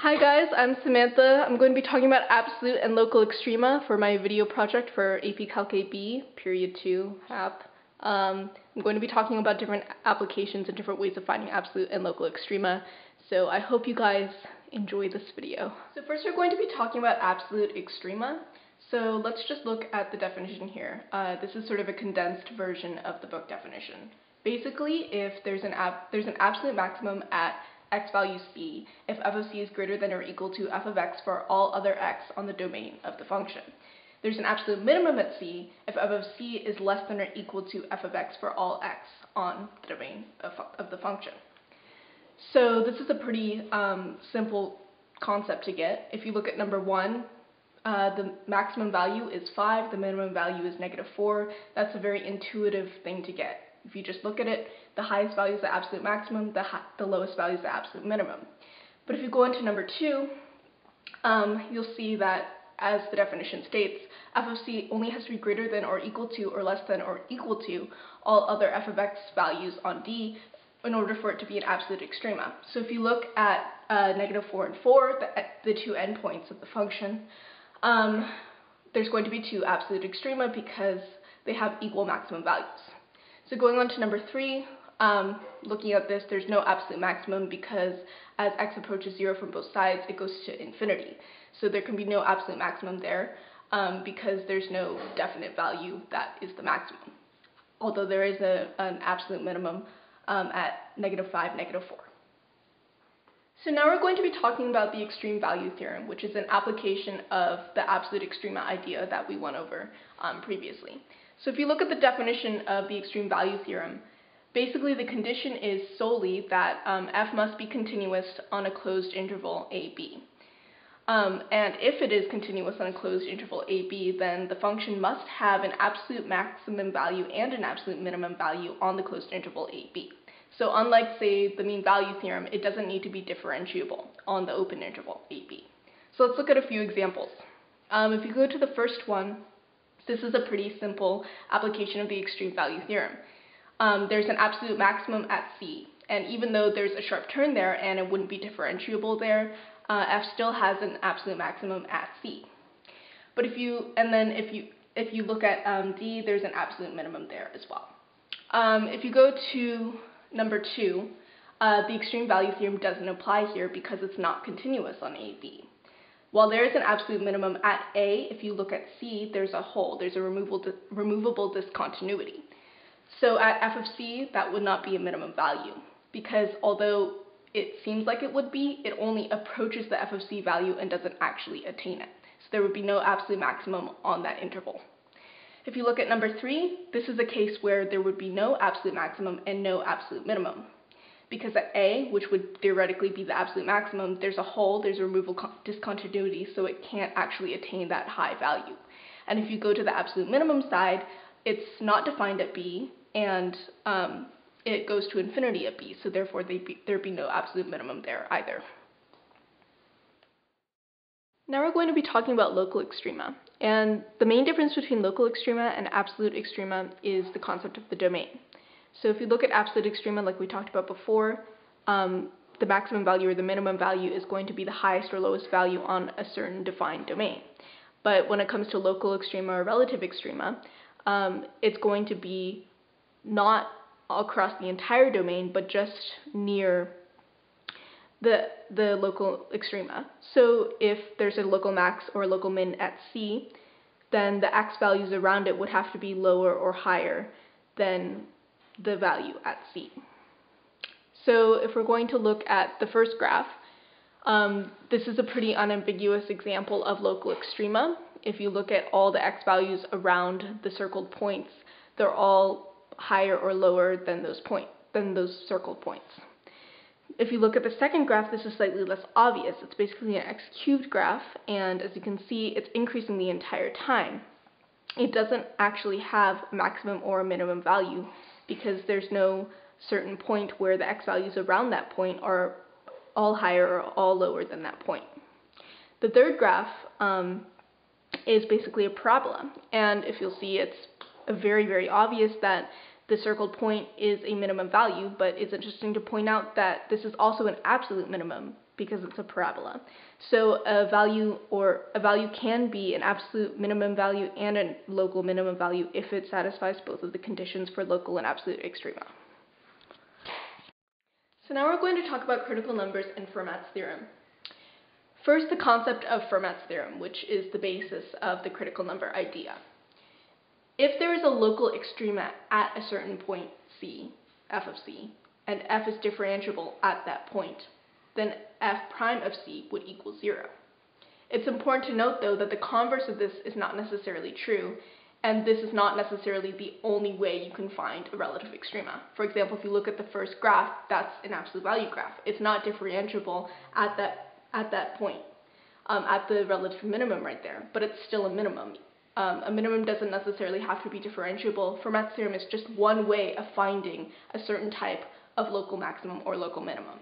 Hi guys, I'm Samantha. I'm going to be talking about absolute and local extrema for my video project for AP Calc AB, period 2 app. I'm going to be talking about different applications and different ways of finding absolute and local extrema, so I hope you guys enjoy this video. So first we're going to be talking about absolute extrema. So let's just look at the definition here. This is sort of a condensed version of the book definition. Basically, if there's an absolute maximum at x value c, if f of c is greater than or equal to f of x for all other x on the domain of the function. There's an absolute minimum at c if f of c is less than or equal to f of x for all x on the domain of the function. So this is a pretty simple concept to get. If you look at number 1, the maximum value is 5, the minimum value is -4. That's a very intuitive thing to get. If you just look at it, the highest value is the absolute maximum, the lowest value is the absolute minimum. But if you go into number 2, you'll see that, as the definition states, f of c only has to be greater than or equal to or less than or equal to all other f of x values on D in order for it to be an absolute extrema. So if you look at -4 and 4, the two endpoints of the function, there's going to be two absolute extrema because they have equal maximum values. So going on to number 3, looking at this, there's no absolute maximum because as x approaches 0 from both sides, it goes to infinity. So there can be no absolute maximum there because there's no definite value that is the maximum, although there is an absolute minimum at -5, -4. So now we're going to be talking about the extreme value theorem, which is an application of the absolute extrema idea that we went over previously. So if you look at the definition of the extreme value theorem, basically the condition is solely that f must be continuous on a closed interval AB. And if it is continuous on a closed interval AB, then the function must have an absolute maximum value and an absolute minimum value on the closed interval AB. So unlike, say, the mean value theorem, it doesn't need to be differentiable on the open interval AB. So let's look at a few examples. If you go to the first one, this is a pretty simple application of the extreme value theorem. There's an absolute maximum at C, and even though there's a sharp turn there and it wouldn't be differentiable there, f still has an absolute maximum at C. But if you look at D, there's an absolute minimum there as well. If you go to number 2, the extreme value theorem doesn't apply here because it's not continuous on AB. While there is an absolute minimum at A, if you look at C, there's a hole, there's a removable discontinuity. So at f of c, that would not be a minimum value, because although it seems like it would be, it only approaches the f of c value and doesn't actually attain it. So there would be no absolute maximum on that interval. If you look at number 3, this is a case where there would be no absolute maximum and no absolute minimum. Because at A, which would theoretically be the absolute maximum, there's a hole, there's a removable discontinuity, so it can't actually attain that high value. And if you go to the absolute minimum side, it's not defined at B, and it goes to infinity at B, so therefore there'd be no absolute minimum there either. Now we're going to be talking about local extrema, and the main difference between local extrema and absolute extrema is the concept of the domain. So if you look at absolute extrema, like we talked about before, the maximum value or the minimum value is going to be the highest or lowest value on a certain defined domain. But when it comes to local extrema or relative extrema, it's going to be not across the entire domain, but just near the local extrema. So if there's a local max or a local min at C, then the x values around it would have to be lower or higher than the value at C. So if we're going to look at the first graph, this is a pretty unambiguous example of local extrema. If you look at all the x values around the circled points, they're all higher or lower than those circled points. If you look at the second graph, this is slightly less obvious. It's basically an x cubed graph, and as you can see, it's increasing the entire time. It doesn't actually have a maximum or a minimum value, because there's no certain point where the x values around that point are all higher or all lower than that point. The third graph is basically a parabola, and if you'll see, it's very, very obvious that the circled point is a minimum value, but it's interesting to point out that this is also an absolute minimum because it's a parabola. So a value can be an absolute minimum value and a local minimum value if it satisfies both of the conditions for local and absolute extrema. So now we're going to talk about critical numbers and Fermat's theorem. First, the concept of Fermat's theorem, which is the basis of the critical number idea. If there is a local extrema at a certain point C, f of C, and f is differentiable at that point, then f prime of C would equal 0. It's important to note, though, that the converse of this is not necessarily true, and this is not necessarily the only way you can find a relative extrema. For example, if you look at the first graph, that's an absolute value graph. It's not differentiable at that point, at the relative minimum right there, but it's still a minimum. A minimum doesn't necessarily have to be differentiable. Fermat's theorem is just one way of finding a certain type of local maximum or local minimum.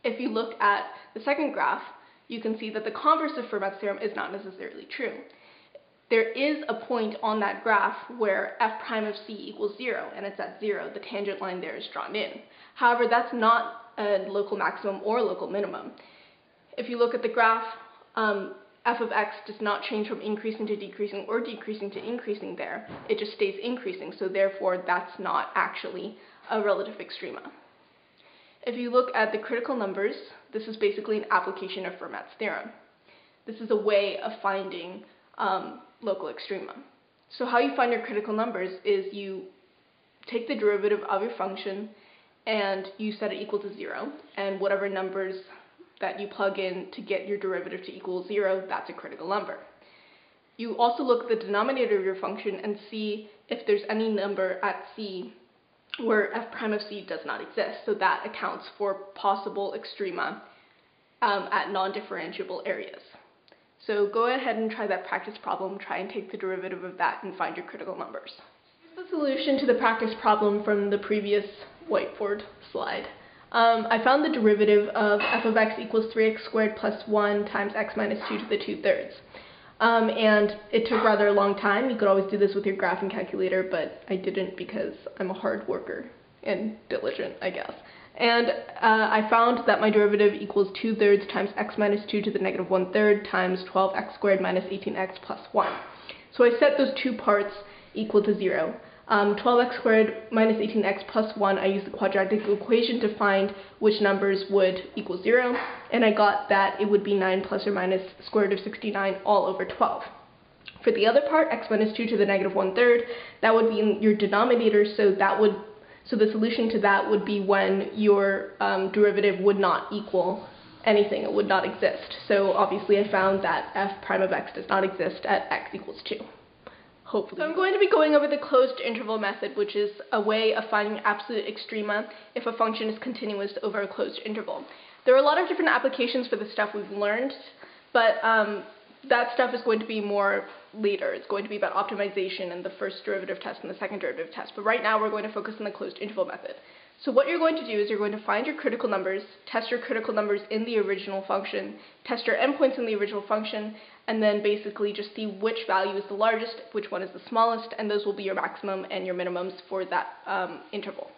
If you look at the second graph, you can see that the converse of Fermat's theorem is not necessarily true. There is a point on that graph where f prime of C equals 0, and it's at 0. The tangent line there is drawn in. However, that's not a local maximum or local minimum. If you look at the graph, f of x does not change from increasing to decreasing or decreasing to increasing there. It just stays increasing, so therefore that's not actually a relative extrema. If you look at the critical numbers, this is basically an application of Fermat's theorem. This is a way of finding local extrema. So how you find your critical numbers is you take the derivative of your function and you set it equal to 0, and whatever numbers that you plug in to get your derivative to equal 0, that's a critical number. You also look at the denominator of your function and see if there's any number at C where f prime of C does not exist. So that accounts for possible extrema at non-differentiable areas. So go ahead and try that practice problem, try and take the derivative of that and find your critical numbers. Here's the solution to the practice problem from the previous whiteboard slide. I found the derivative of f of x equals 3x squared plus 1 times x minus 2 to the 2/3. And it took rather a long time. You could always do this with your graphing calculator, but I didn't because I'm a hard worker and diligent, I guess. And I found that my derivative equals 2/3 times x minus 2 to the negative 1/3 times 12x squared minus 18x plus 1. So I set those two parts equal to 0. 12x squared minus 18x plus 1, I used the quadratic equation to find which numbers would equal 0, and I got that it would be 9 plus or minus square root of 69 all over 12. For the other part, x minus 2 to the negative 1/3, that would be in your denominator, so the solution to that would be when your derivative would not equal anything, it would not exist. So obviously I found that f prime of x does not exist at x equals 2. Hopefully. So I'm going to be going over the closed interval method, which is a way of finding absolute extrema if a function is continuous over a closed interval. There are a lot of different applications for the stuff we've learned, but that stuff is going to be more later. It's going to be about optimization and the first derivative test and the second derivative test. But right now we're going to focus on the closed interval method. So what you're going to do is you're going to find your critical numbers, test your critical numbers in the original function, test your endpoints in the original function, and then basically just see which value is the largest, which one is the smallest, and those will be your maximum and your minimums for that interval.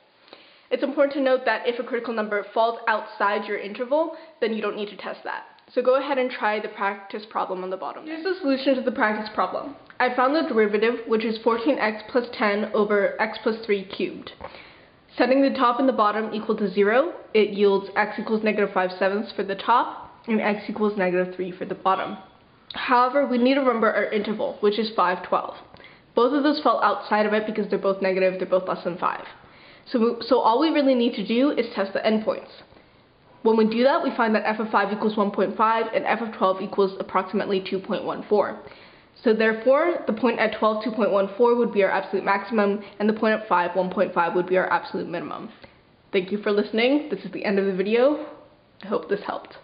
It's important to note that if a critical number falls outside your interval, then you don't need to test that. So go ahead and try the practice problem on the bottom. Here's the solution to the practice problem. I found the derivative, which is 14x plus 10 over x plus 3 cubed. Setting the top and the bottom equal to 0, it yields x equals negative 5/7 for the top and x equals negative 3 for the bottom. However, we need to remember our interval, which is 5/12. Both of those fell outside of it because they're both negative, they're both less than 5. So all we really need to do is test the endpoints. When we do that, we find that f of 5 equals 1.5 and f of 12 equals approximately 2.14. So therefore, the point at 12, 2.14 would be our absolute maximum, and the point at 5, 1.5 would be our absolute minimum. Thank you for listening. This is the end of the video. I hope this helped.